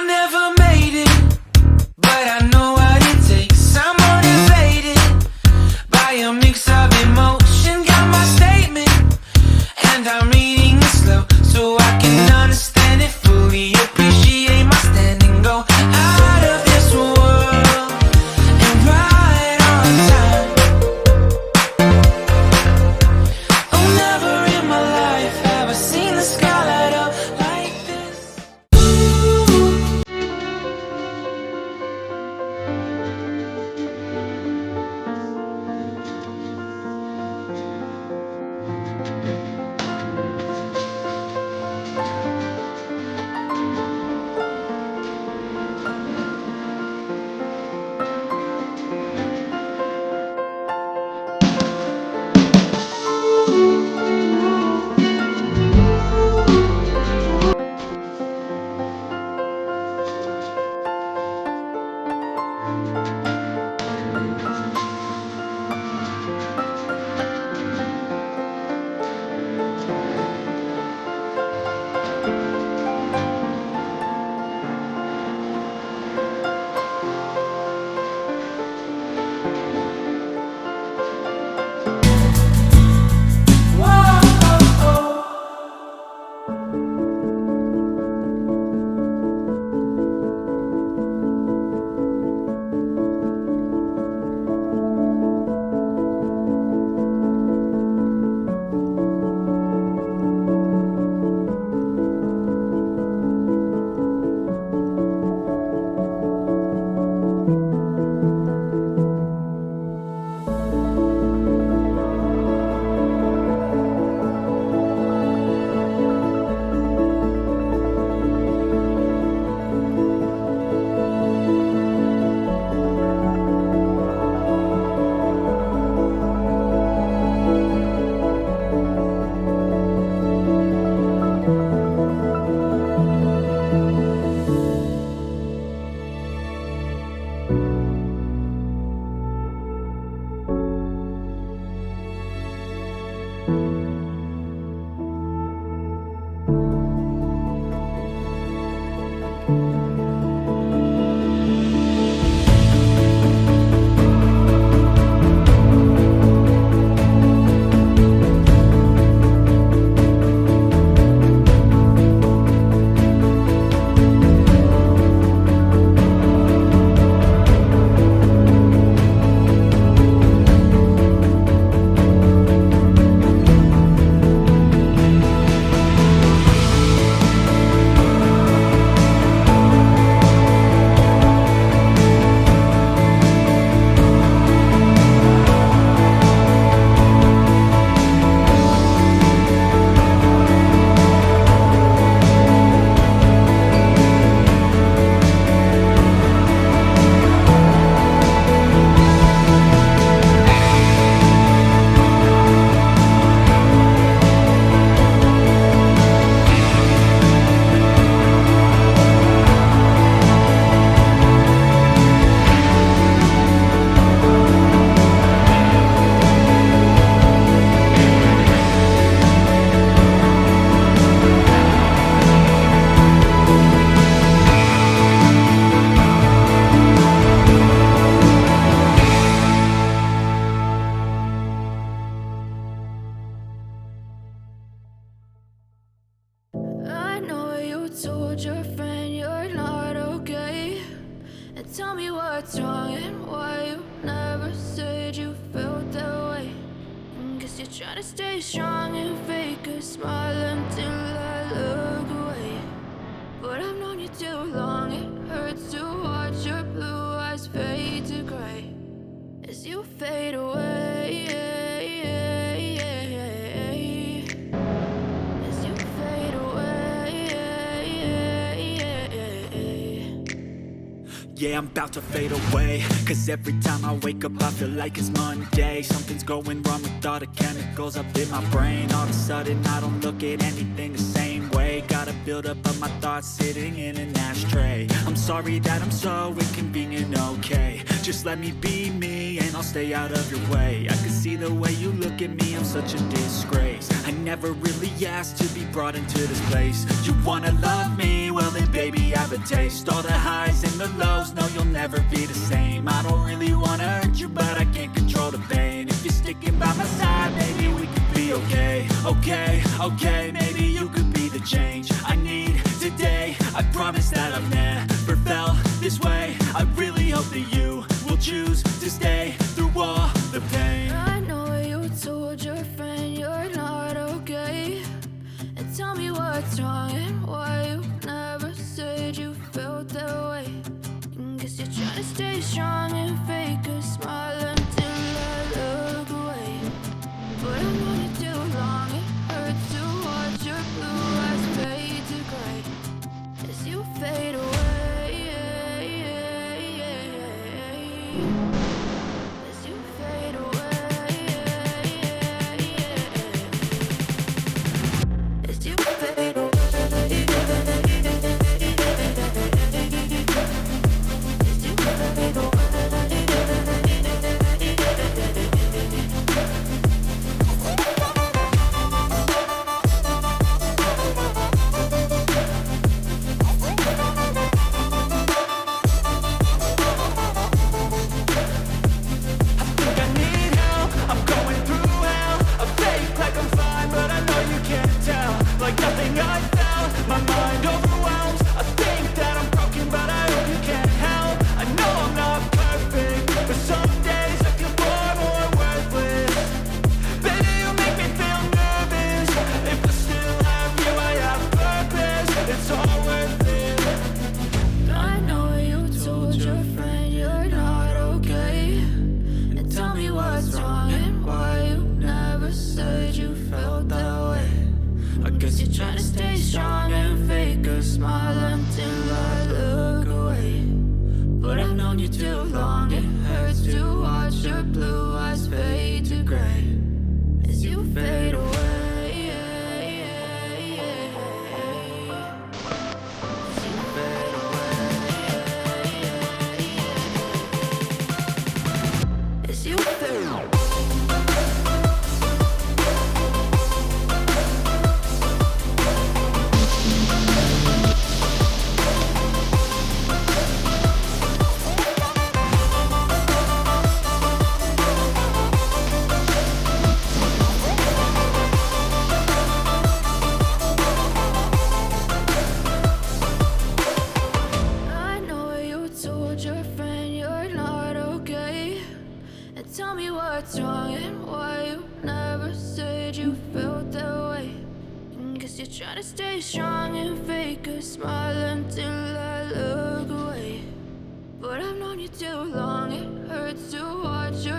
never made it, but I know what it takes. I'm motivated by a mix of emotion. Got my statement, and I'm reading it slow so I can understand it fully. Appreciate my standing, go out of this world and right on time. Oh, never in my life have I seen the sky light up like this. I know you told your friend you're not okay, and tell me what's wrong and why you never said you felt that way. Guess you're trying to stay strong and fake a smile until I look away. But I've known you too long, it hurts to watch your blue eyes fade to gray as you fade away. As you fade away. Yeah, I'm about to fade away, cause every time I wake up I feel like it's Monday. Something's going wrong with all the chemicals up in my brain. All of a sudden I don't look at anything the same way. Got a buildup of my thoughts sitting in an ashtray. I'm sorry that I'm so inconvenient, okay. Just let me be me and I'll stay out of your way. I can see the way you look at me, I'm such a disgrace. I never really asked to be brought into this place. You wanna love me? Well then baby, have a taste. All the highs and the lows, no you'll never be the same. I don't really wanna hurt you, but I can't control the pain. If you're sticking by my side, maybe we could be okay. Okay, maybe you could be the change I need today. I promise that I've never felt this way. I really hope that you will choose to stay through all the pain. I know you told your friend you're not okay, and tell me what's wrong and why you never said you felt that way. Guess you're trying to stay strong and fake a smile until I look away. But I've known you too long, it hurts to watch your blue eyes fade to gray as you fade away. As you fade away. As you fade away. Trying to stay strong and fake a smile until I look away. But I've known you too long, it hurts to watch your blue eyes fade to gray as you fade away. As you fade away. As you fade away. Tell me what's wrong and why you never said you felt that way. Guess you're trying to stay strong and fake a smile until I look away. But I've known you too long, it hurts to watch your